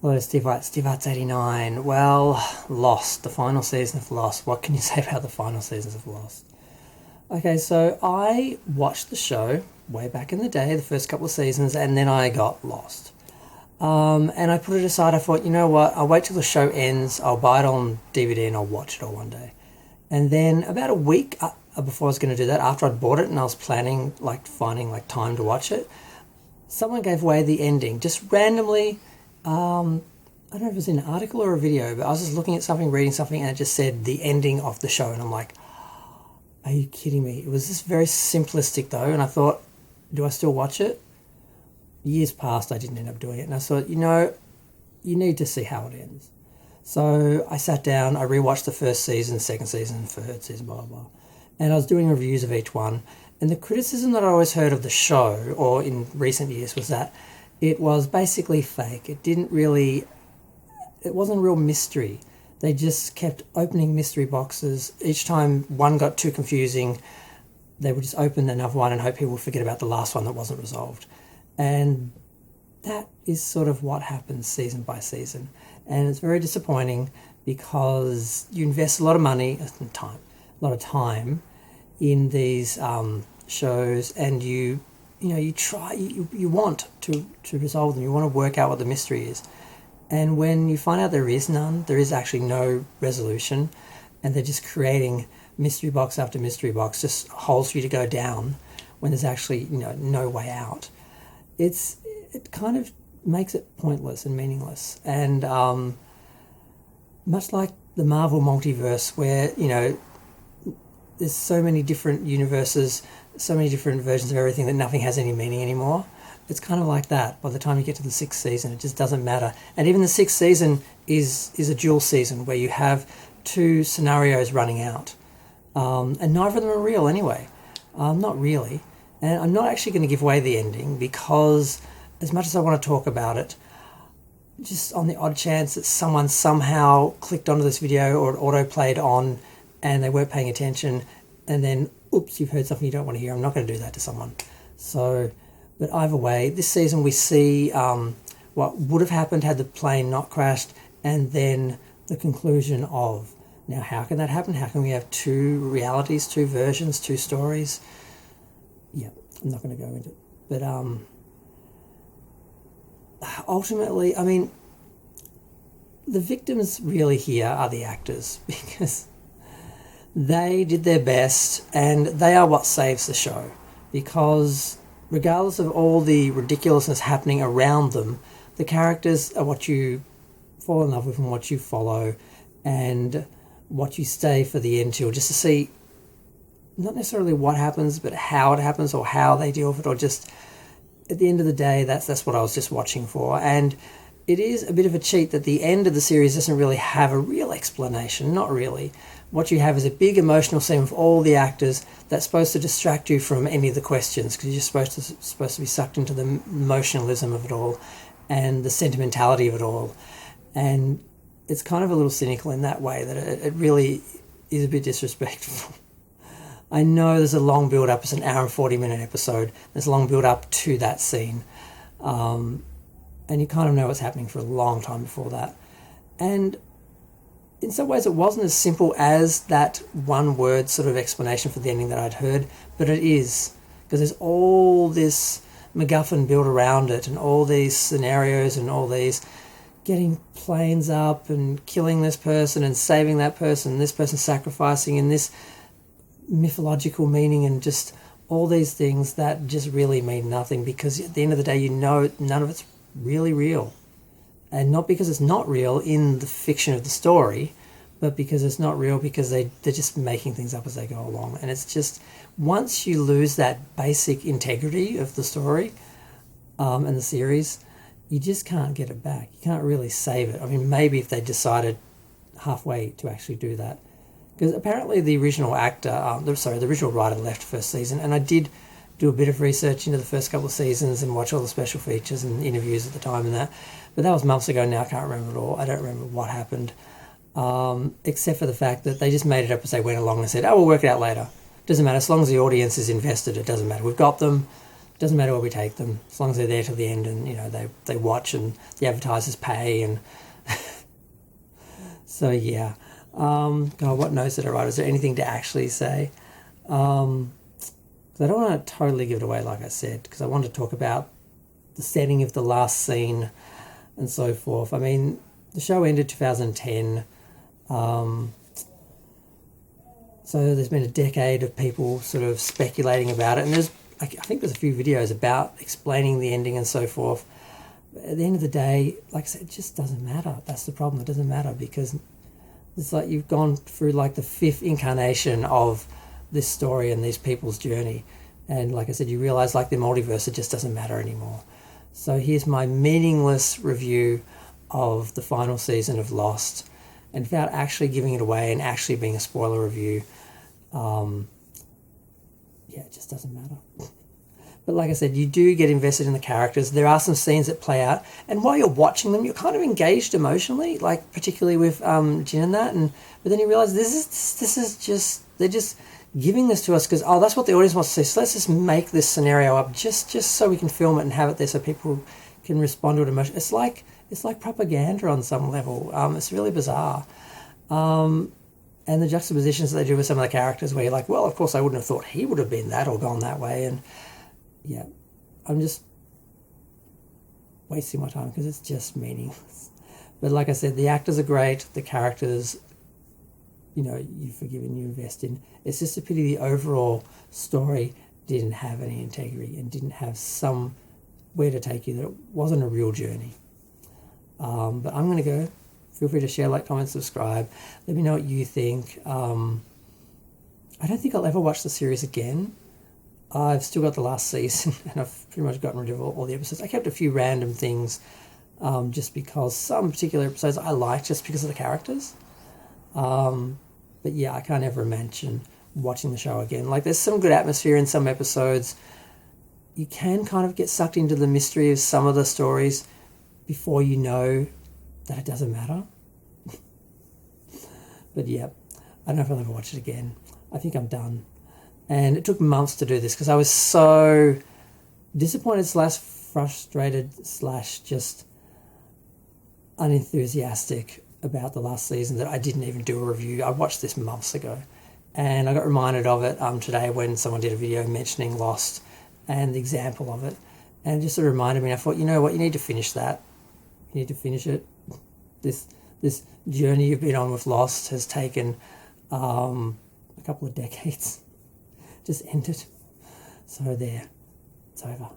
Hello, Steve White, Steve Arts 89. Well, Lost, the final season of Lost. What can you say about the final seasons of Lost? Okay, so I watched the show way back in the day, the first couple of seasons, and then I got lost. And I put it aside. I thought, you know what, I'll wait till the show ends, I'll buy it on DVD and I'll watch it all one day. And then about a week before I was going to do that, after I'd bought it and I was planning, finding time to watch it, someone gave away the ending, just randomly. I don't know if it was in an article or a video, but I was just looking at something, reading something, and it just said the ending of the show. And I'm like, are you kidding me? It was just very simplistic though. And I thought, do I still watch it? Years passed, I didn't end up doing it. And I thought, you need to see how it ends. So I sat down, I rewatched the first season, second season, third season, blah, blah, blah. And I was doing reviews of each one. And the criticism that I always heard of the show, or in recent years, was that it was basically fake. It wasn't a real mystery. They just kept opening mystery boxes. Each time one got too confusing, they would just open another one and hope people would forget about the last one that wasn't resolved. And that is sort of what happens season by season. And it's very disappointing because you invest a lot of money and time, a lot of time in these shows, and you want to resolve them. You want to work out what the mystery is. And when you find out there is none, there is actually no resolution, and they're just creating mystery box after mystery box, just holes for you to go down when there's actually no way out. It kind of makes it pointless and meaningless. And much like the Marvel multiverse, where there's so many different universes, so many different versions of everything that nothing has any meaning anymore. It's kind of like that. By the time you get to the sixth season, it just doesn't matter. And even the sixth season is a dual season where you have two scenarios running out. And neither of them are real anyway. Not really. And I'm not actually going to give away the ending because as much as I want to talk about it, just on the odd chance that someone somehow clicked onto this video or it auto-played on and they weren't paying attention, and then, oops, you've heard something you don't want to hear. I'm not going to do that to someone. But either way, this season we see what would have happened had the plane not crashed, and then the conclusion of, now how can that happen? How can we have two realities, two versions, two stories? Yeah, I'm not going to go into it. But ultimately, I mean, the victims really here are the actors, because they did their best and they are what saves the show. Because regardless of all the ridiculousness happening around them, the characters are what you fall in love with and what you follow and what you stay for the end till, just to see not necessarily what happens, but how it happens or how they deal with it, or just at the end of the day, that's what I was just watching for. And it is a bit of a cheat that the end of the series doesn't really have a real explanation, not really. What you have is a big emotional scene with all the actors that's supposed to distract you from any of the questions, because you're supposed to be sucked into the emotionalism of it all and the sentimentality of it all. And it's kind of a little cynical in that way, that it really is a bit disrespectful. I know there's a long build-up. It's an hour and 40-minute episode. There's a long build-up to that scene. And you kind of know what's happening for a long time before that. And in some ways it wasn't as simple as that one-word sort of explanation for the ending that I'd heard, but it is, because there's all this MacGuffin built around it, and all these scenarios, and all these getting planes up and killing this person and saving that person, this person sacrificing, and this mythological meaning, and just all these things that just really mean nothing, because at the end of the day, none of it's really real. And not because it's not real in the fiction of the story, but because it's not real because they're just making things up as they go along. And it's just, once you lose that basic integrity of the story and the series, you just can't get it back. You can't really save it. I mean, maybe if they decided halfway to actually do that. Because apparently the original the original writer left first season, and I did do a bit of research into the first couple of seasons and watch all the special features and interviews at the time and that. But that was months ago now. I can't remember it all. I don't remember what happened, except for the fact that they just made it up as they went along and said, oh, we'll work it out later. Doesn't matter. As long as the audience is invested, it doesn't matter. We've got them. doesn't matter where we take them, as long as they're there till the end, and they watch and the advertisers pay. And so yeah, God, what notes did I write? Is there anything to actually say? I don't want to totally give it away, like I said, because I want to talk about the setting of the last scene and so forth. I mean, the show ended 2010. So there's been a decade of people sort of speculating about it, and I think there's a few videos about explaining the ending and so forth. But at the end of the day, like I said, it just doesn't matter. That's the problem. It doesn't matter because it's like you've gone through like the 5th incarnation of this story and these people's journey. And like I said, you realise like the multiverse, it just doesn't matter anymore. So here's my meaningless review of the final season of Lost. And without actually giving it away and actually being a spoiler review, it just doesn't matter. But like I said, you do get invested in the characters. There are some scenes that play out, and while you're watching them, you're kind of engaged emotionally, like particularly with Jin and that. But then you realise this is just, they're just giving this to us because that's what the audience wants to see. So let's just make this scenario up just so we can film it and have it there so people can respond to it emotionally. It's like propaganda on some level. It's really bizarre. And the juxtapositions that they do with some of the characters where you're like, well, of course I wouldn't have thought he would have been that or gone that way. And yeah, I'm just wasting my time because it's just meaningless. But like I said, the actors are great. The characters, you forgive and you invest in. It's just a pity the overall story didn't have any integrity and didn't have somewhere to take you, that it wasn't a real journey. But I'm going to go. Feel free to share, like, comment, subscribe. Let me know what you think. I don't think I'll ever watch the series again. I've still got the last season and I've pretty much gotten rid of all the episodes. I kept a few random things just because some particular episodes I liked just because of the characters. But yeah, I can't ever imagine watching the show again. Like, there's some good atmosphere in some episodes. You can kind of get sucked into the mystery of some of the stories before you know that it doesn't matter. But yeah, I don't know if I'll ever watch it again. I think I'm done. And it took months to do this because I was so disappointed / frustrated / just unenthusiastic about the last season that I didn't even do a review. I watched this months ago and I got reminded of it today when someone did a video mentioning Lost and the example of it, and it just sort of reminded me. I thought, you know what, you need to finish that. You need to finish it. This journey you've been on with Lost has taken a couple of decades. Just end it. So there, it's over.